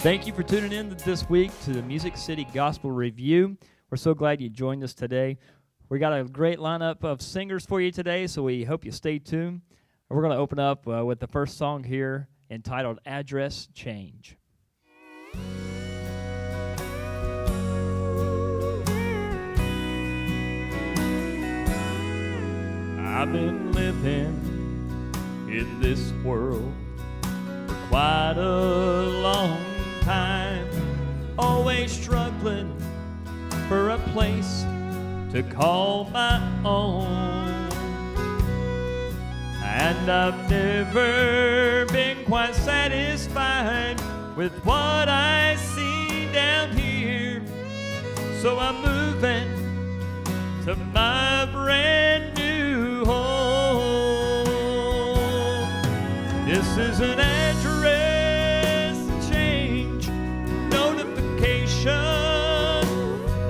Thank you for tuning in this week to the Music City Gospel Review. We're so glad you joined us today. We got a great lineup of singers for you today, so we hope you stay tuned. We're going to open up with the first song here entitled Address Change. I've been living in this world for quite a long time, always struggling for a place to call my own. And I've never been quite satisfied with what I see down here. So I'm moving to my brand new home. This is an address change notification.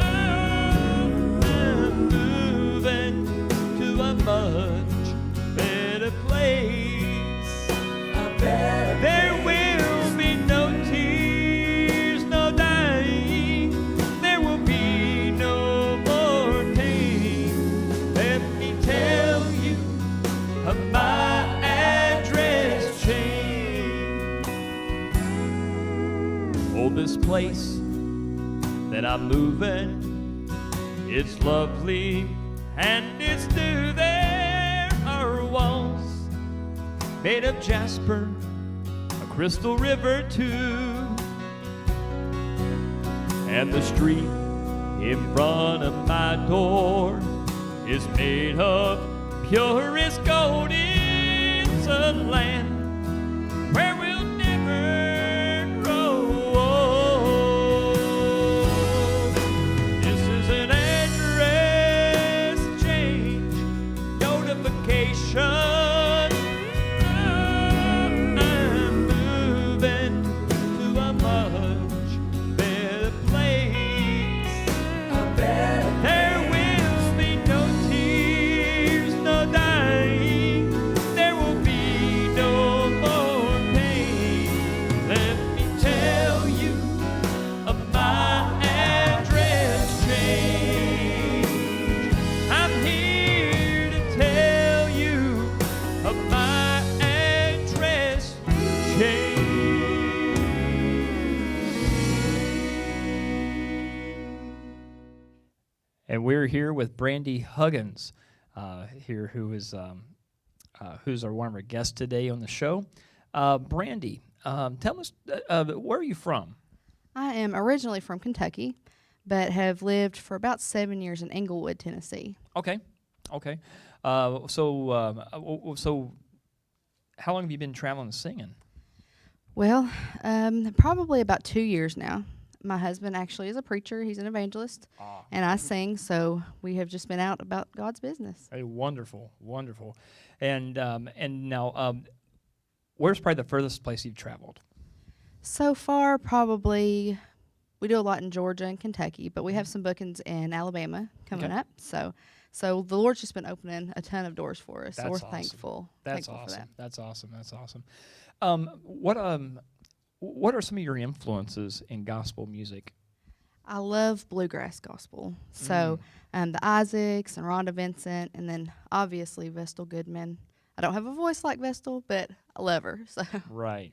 I'm moving to a much better place. There will be no tears, no dying. There will be no more pain. Let me tell you of my address change. Oh, this place that I'm moving, it's lovely and it's new. There are walls made of jasper, a crystal river too, and the street in front of my door is made of purest gold. It's a land where we'll never grow old. This is an address change notification. And we're here with Brandi Huggins, here who's one of our guests today on the show. Brandi, tell us, where are you from? I am originally from Kentucky, but have lived for about 7 years in Englewood, Tennessee. Okay. So how long have you been traveling and singing? Well, probably about 2 years now. My husband actually is a preacher. He's an evangelist, and I sing, so we have just been out about God's business. Hey, wonderful. And now, where's probably the furthest place you've traveled? So far, probably, we do a lot in Georgia and Kentucky, but we have some bookings in Alabama coming up. So the Lord's just been opening a ton of doors for us. That's so we're awesome. thankful. That's thankful awesome. For that. That's awesome. What are some of your influences in gospel music? I love bluegrass gospel. So the Isaacs and Rhonda Vincent, and then obviously Vestal Goodman. I don't have a voice like Vestal, but I love her. So. Right.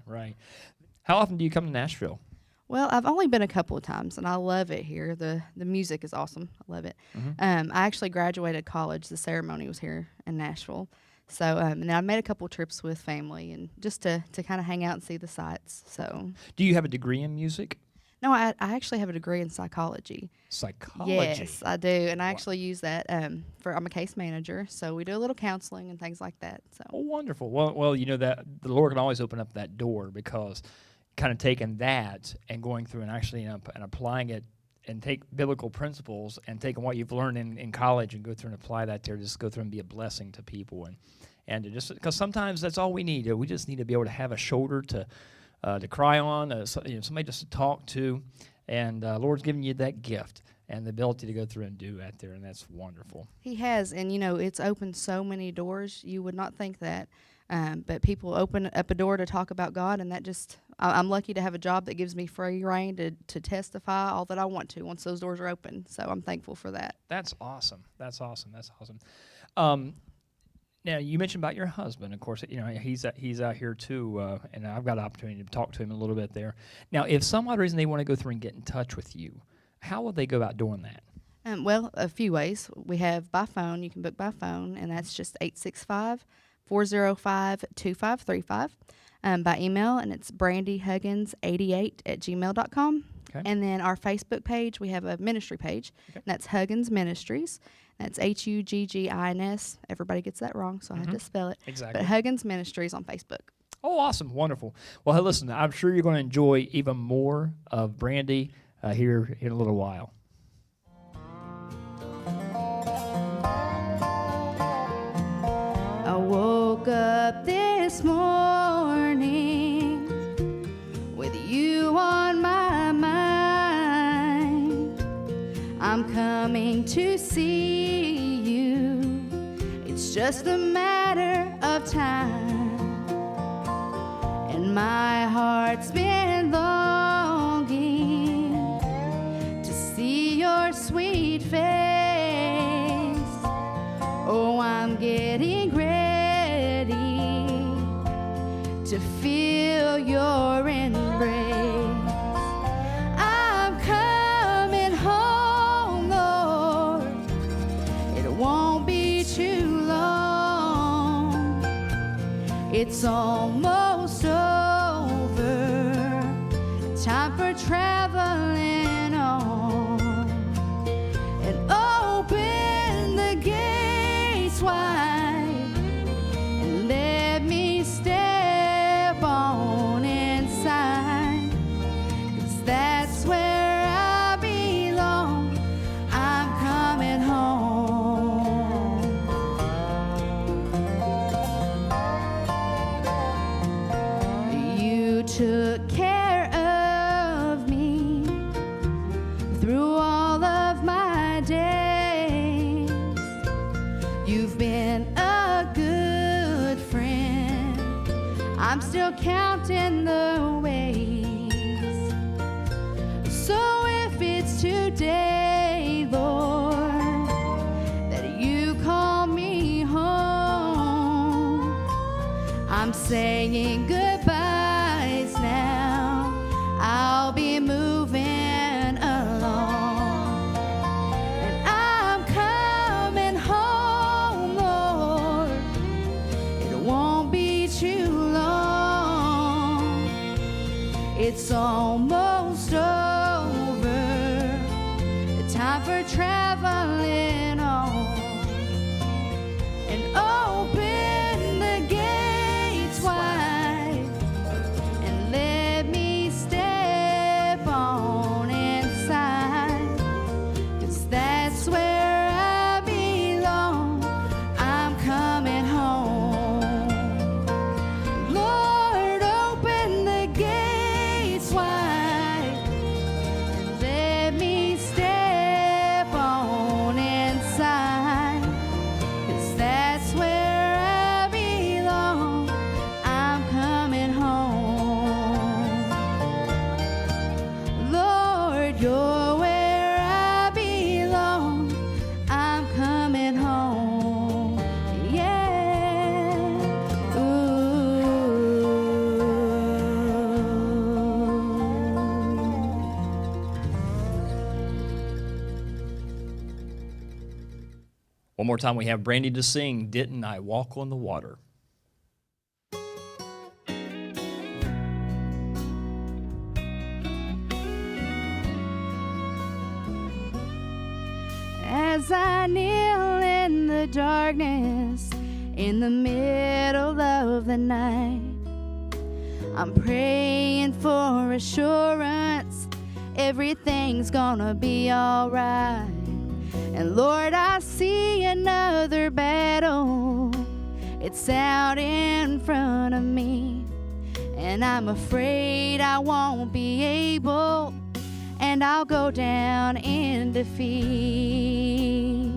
How often do you come to Nashville? Well, I've only been a couple of times, and I love it here. The music is awesome. I love it. I actually graduated college. The ceremony was here in Nashville. So, and I made a couple trips with family and just to kind of hang out and see the sights. So, do you have a degree in music? No, I actually have a degree in psychology. Psychology? Yes, I do, and I actually use that I'm a case manager, so we do a little counseling and things like that. So, wonderful. Well, you know that the Lord can always open up that door, because kind of taking that and going through and actually and applying it and take biblical principles and taking what you've learned in college and go through and apply that there, just go through and be a blessing to people. And to just, because sometimes that's all we need. We just need to be able to have a shoulder to cry on, somebody just to talk to. And Lord's given you that gift and the ability to go through and do that there, and that's wonderful. He has, and it's opened so many doors. You would not think that. But people open up a door to talk about God, and that just, I'm lucky to have a job that gives me free reign to testify all that I want to once those doors are open. So I'm thankful for that. That's awesome. That's awesome. That's awesome. Now, you mentioned about your husband. Of course, he's out here too, and I've got an opportunity to talk to him a little bit there. Now, if some odd reason they want to go through and get in touch with you, how would they go about doing that? Well, a few ways. We have by phone. You can book by phone, and that's just 865-405-2535. By email, and it's brandyhuggins88@gmail.com. Okay. And then our Facebook page, we have a ministry page, and that's Huggins Ministries. That's Huggins. Everybody gets that wrong, so I had to spell it. Exactly. But Huggins Ministries on Facebook. Oh, awesome. Wonderful. Well, hey, listen, I'm sure you're going to enjoy even more of Brandi here in a little while. I woke up this morning with you on my mind. I'm coming to see you. It's just a matter of time. And my heart's been longing to see your sweet face. Oh, I'm getting ready to feel your embrace. I'm coming home, Lord. It won't be too long. It's almost over. Time for traveling on. And open the gates wide and let me step on inside, 'cause that's where I belong. I'm coming home. You took care of me through all of my days. You've been a good friend. I'm still counting the ways. So if it's today, Lord, that you call me home, I'm saying goodbyes now. I'll be moving along. And I'm coming home, Lord. It won't be too long. It's almost over. Time for traveling on. And open the gates wide and let me step on inside, 'cause that's where I belong. I'm coming home. Lord, open the gates wide and let me step on inside, 'cause that's where I belong. I'm coming home. Lord, you're where I belong. I'm coming home. Yeah. Ooh. One more time, we have Brandi to sing, Didn't I Walk on the Water? As I kneel in the darkness, in the middle of the night, I'm praying for assurance, everything's gonna be alright. And Lord, I see another battle, it's out in front of me, and I'm afraid I won't be able, and I'll go down in defeat.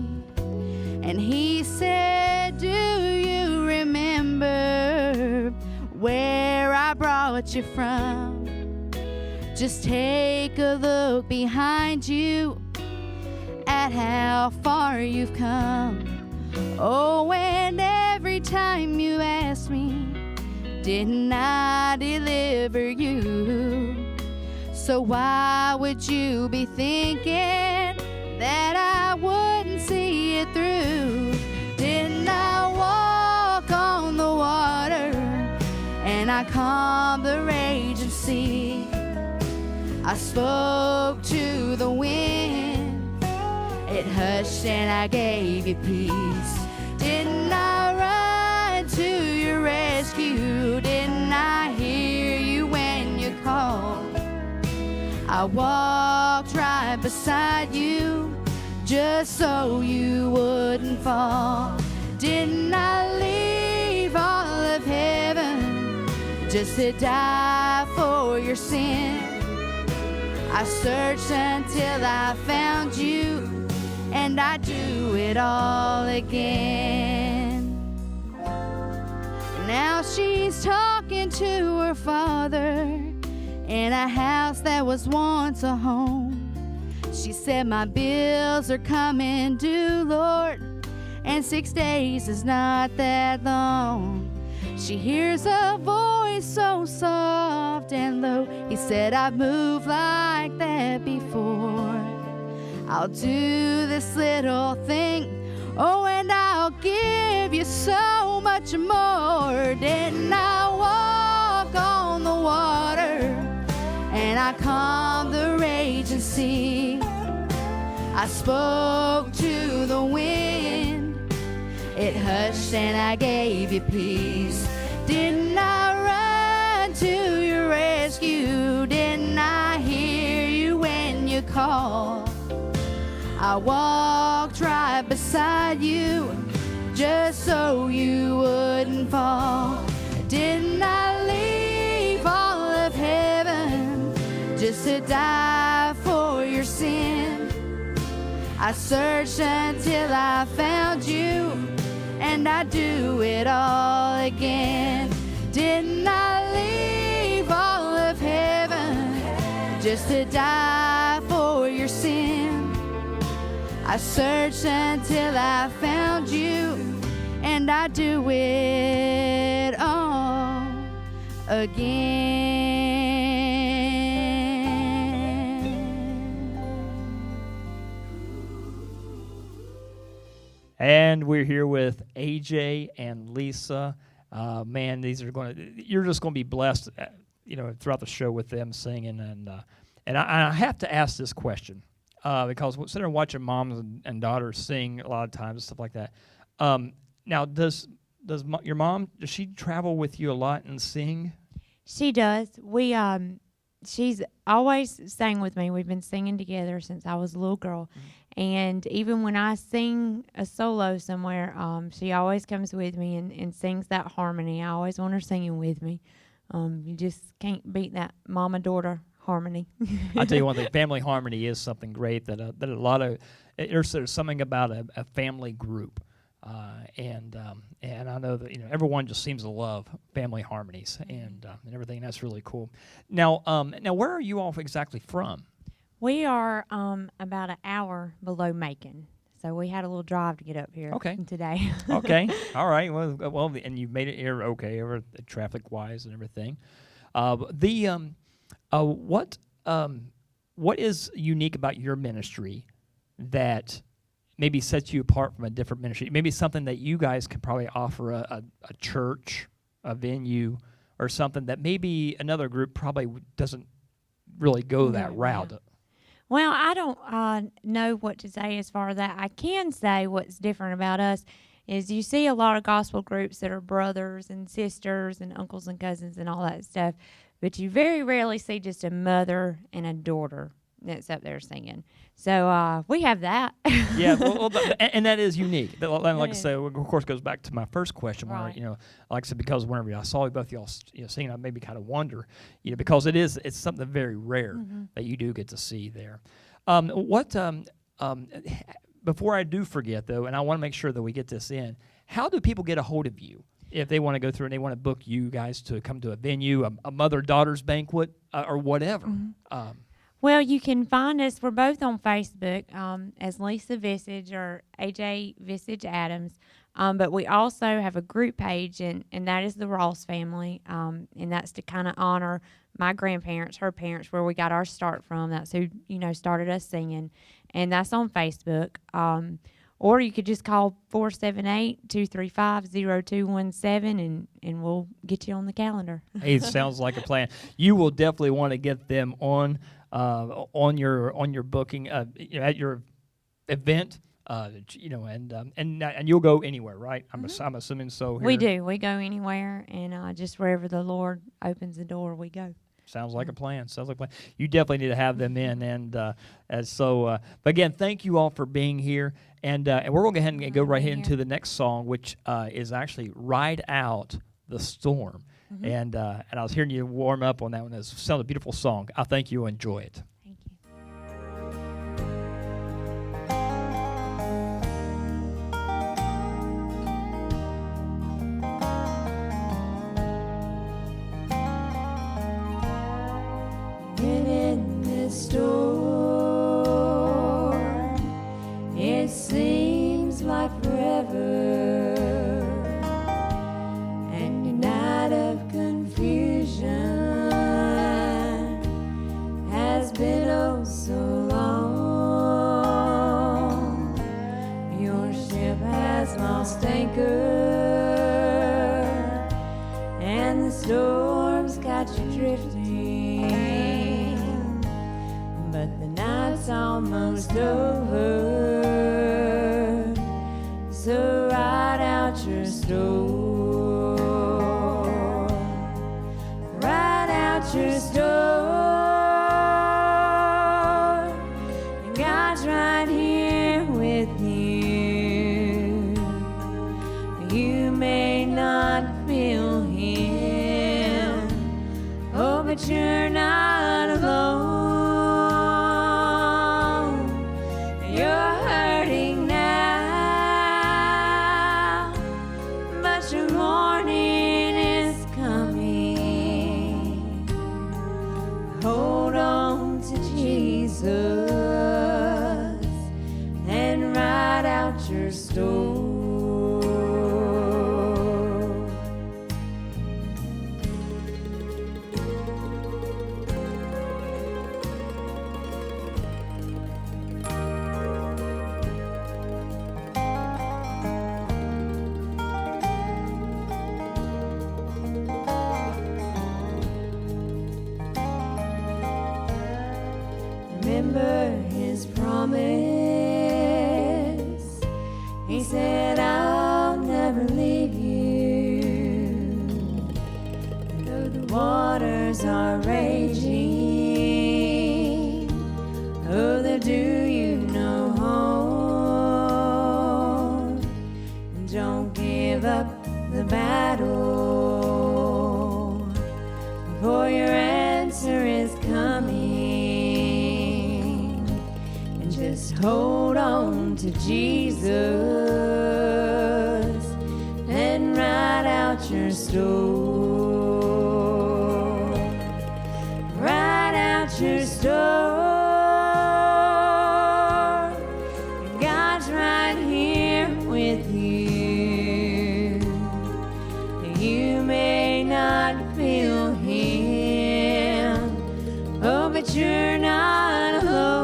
And he said, do you remember brought you from. Just take a look behind you at how far you've come. Oh, and every time you ask me, didn't I deliver you? So why would you be thinking that I wouldn't see it through? Didn't I walk on the water and I calmed the raging sea? I spoke to the wind, it hushed and I gave you peace. Didn't I run to your rescue? Didn't I hear you when you called? I walked right beside you just so you wouldn't fall. Didn't I leave all of heaven just to die for your sin? I searched until I found you, and I do it all again. Now she's talking to her father in a house that was once a home. She said, my bills are coming due, Lord, and 6 days is not that long. She hears a voice so soft and low. He said, I've moved like that before. I'll do this little thing, oh, and I'll give you so much more. Didn't I walk on the water and I calmed the raging sea? I spoke to the wind, it hushed and I gave you peace. Didn't I run to your rescue? Didn't I hear you when you called? I walked right beside you just so you wouldn't fall. Didn't I leave all of heaven just to die for your sin? I searched until I found you, and I do it all again. Didn't I leave all of heaven just to die for your sin? I searched until I found you, and I do it all again. And we're here with AJ and Lisa. Man, you're just going to be blessed, throughout the show with them singing. And I have to ask this question because sitting there watching moms and daughters sing a lot of times and stuff like that. Now, does your mom, does she travel with you a lot and sing? She does. She's always sang with me. We've been singing together since I was a little girl. Mm-hmm. And even when I sing a solo somewhere, she always comes with me and sings that harmony. I always want her singing with me. You just can't beat that mama-daughter harmony. I'll tell you one thing, family harmony is something great that a lot of, there's something about a family group. And I know that everyone just seems to love family harmonies and everything. That's really cool. Now where are you all exactly from? We are about an hour below Macon, so we had a little drive to get up here. Today. Okay, all right. Well, and you made it here okay, traffic wise and everything. What is unique about your ministry that maybe sets you apart from a different ministry? Maybe something that you guys could probably offer a church, a venue, or something that maybe another group probably doesn't really go that route. Yeah. Well, I don't know what to say as far as that. I can say what's different about us is you see a lot of gospel groups that are brothers and sisters and uncles and cousins and all that stuff, but you very rarely see just a mother and a daughter that's up there singing. So we have that. Yeah, and that is unique. Like I said, of course, goes back to my first question, where like I said, because whenever I saw both y'all singing, I maybe kind of wonder, because it's something very rare that you do get to see there. Mm-hmm. Before I do forget though, and I want to make sure that we get this in, how do people get a hold of you? if they want to go through and they want to book you guys to come to a venue, a mother-daughter's banquet, or whatever. Well, you can find us. We're both on Facebook as Lisa Visage or AJ Visage Adams. But we also have a group page, and that is the Ross family. And that's to kind of honor my grandparents, her parents, where we got our start from. That's who, started us singing. And that's on Facebook. Or you could just call 478-235-0217, and we'll get you on the calendar. Hey, it sounds like a plan. You will definitely want to get them on your booking at your event. And you'll go anywhere, right? I'm assuming so. Here. We do. We go anywhere, and just wherever the Lord opens the door, we go. Sounds like a plan. You definitely need to have them in, but again, thank you all for being here, and we're going to go ahead and go right into the next song, which is actually "Ride Out the Storm," and I was hearing you warm up on that one. It sounds a beautiful song. I think you'll enjoy it. Thank you. In this storm, it seems like forever, and a night of confusion has been oh so long. Your ship has lost anchor, and the storm's got you drifting. But the night's almost over, so ride out your storm. Ride out your storm. God's right here with you. You may not feel Him, oh, but you're not alone. Remember His promise. He said, I'll never leave you. Though the waters are raging, oh, they'll do you no harm. Don't give up the battle, for your answer is coming. Just hold on to Jesus and ride out your storm. Ride out your storm. God's right here with you. You may not feel Him, oh, but you're not alone.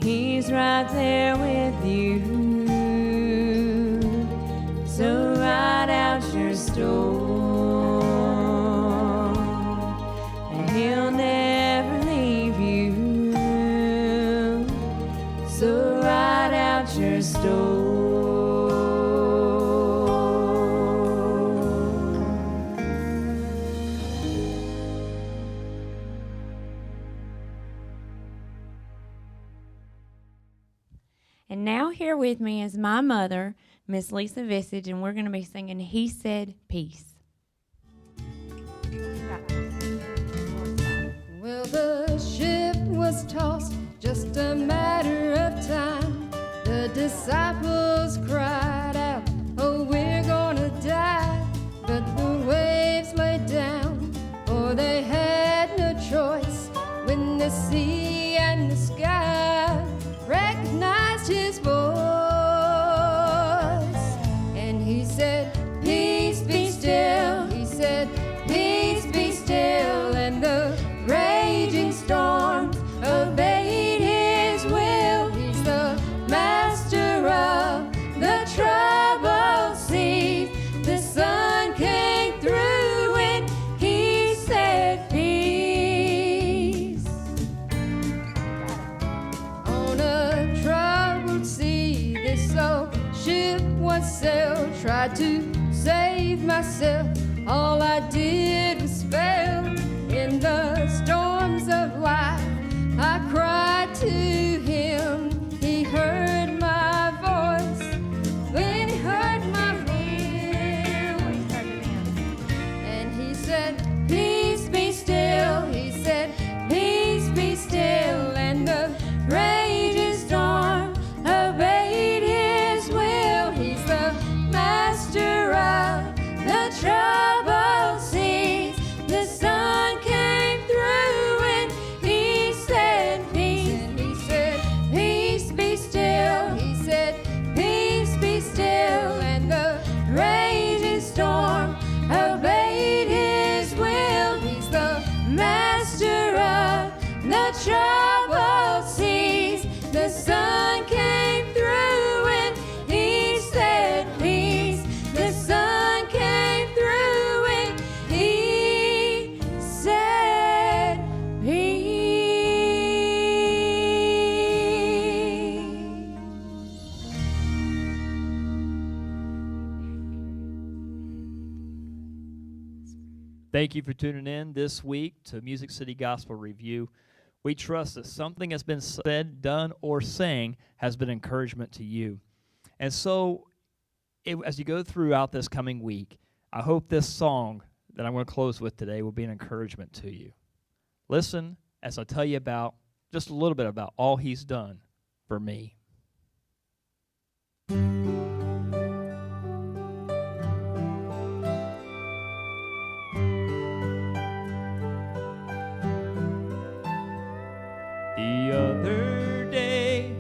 He's right there with you, so ride out your storm, and He'll never leave you, so ride out your storm. And now here with me is my mother, Miss Lisa Visage, and we're going to be singing He Said Peace. Well, the ship was tossed, just a matter of time. The disciples cried out, oh, we're gonna die. But the waves laid down, for they had no choice. When the sea and the sky recognized his voice, and he said, peace be still. He said, peace be still. And the raging storms obeyed his will. He's the master of the troubled seas. The sun came through and he said peace. On a troubled sea, this old ship once sailed. Tried to save myself, all I did was fail. In the storms of life, I cried to him. He heard my voice. When he heard my voice, and he said, peace be still. He said, peace be still. And the raging storm obeyed his will. He's the master of the troubled seas. The sun came through and he said peace. And he said, peace be still. He said, peace be still. And the raging storm obeyed his will. He's the master of the troubled seas. The sun came through and he said peace. The sun came through and he said peace. Thank you for tuning in this week to Music City Gospel Review. We trust that something has been said, done, or sang has been encouragement to you. And so, as you go throughout this coming week, I hope this song that I'm going to close with today will be an encouragement to you. Listen as I tell you about, just a little bit about all he's done for me. The other day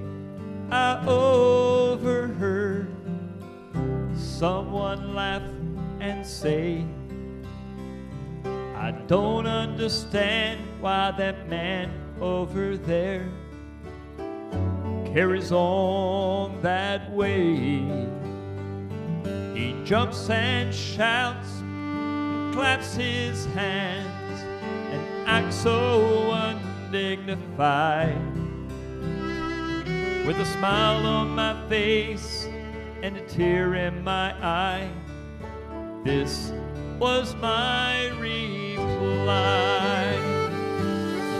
I overheard someone laugh and say, I don't understand why that man over there carries on that way. He jumps and shouts and claps his hands and acts so undignified. With a smile on my face and a tear in my eye, this was my reply.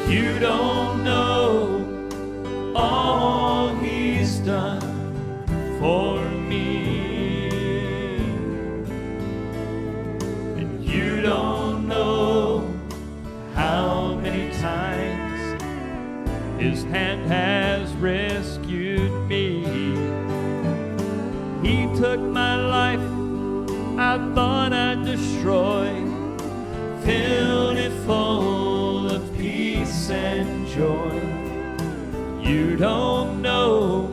You don't know all he's done for me, and you don't know how many times his hand has rescued me. He took my life I thought I'd destroy, filled it full of peace and joy. You don't know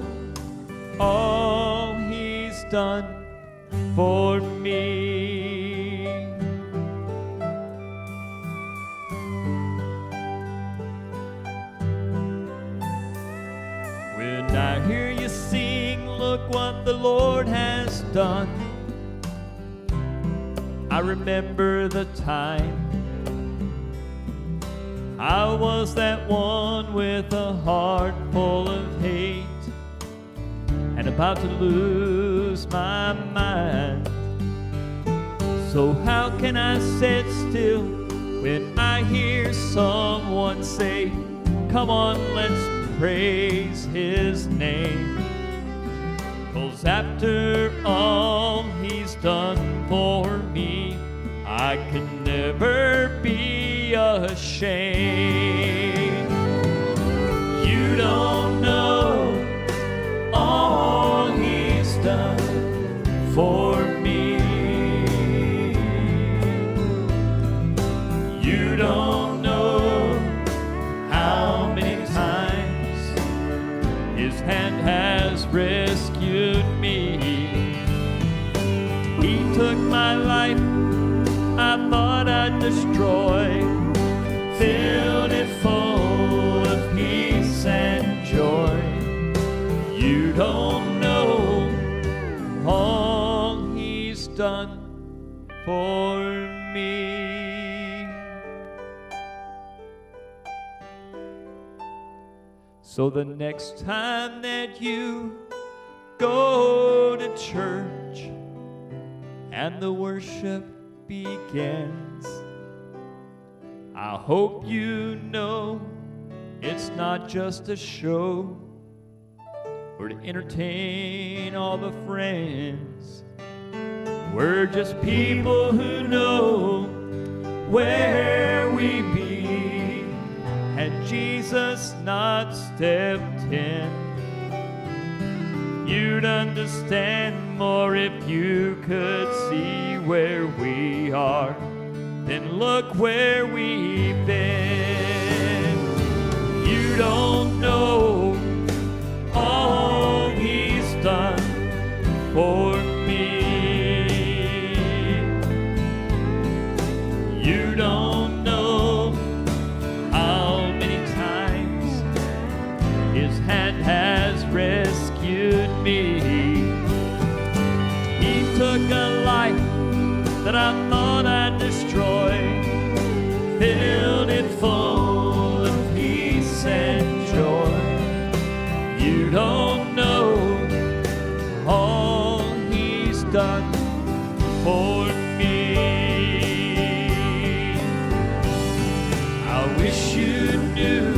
all he's done for me. When I hear you sing, look what the Lord has done, I remember the time I was that one with a heart full of hate and about to lose my mind. So how can I sit still when I hear someone say, come on, let's praise his name. 'cause after all he's done for me, I can never be ashamed. You don't know all he's done for me. You don't know how many times his hand has rescued me. He took my life I thought I'd destroy, filled it full of peace and joy. You don't know all he's done for me. So the next time that you go to church and the worship begins, I hope you know it's not just a show or to entertain all the friends. We're just people who know where we be, and Jesus not stepped in. You'd understand more if you could see where we are, then look where we've been. You don't know all he's done for me. You don't know how many times his hand has rescued me. He took a life that I thought I'd destroy, filled it full of peace and joy. You don't know all he's done for me. I wish you knew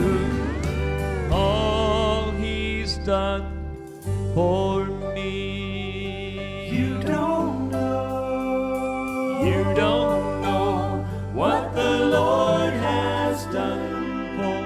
all he's done for me. You don't know what the Lord has done for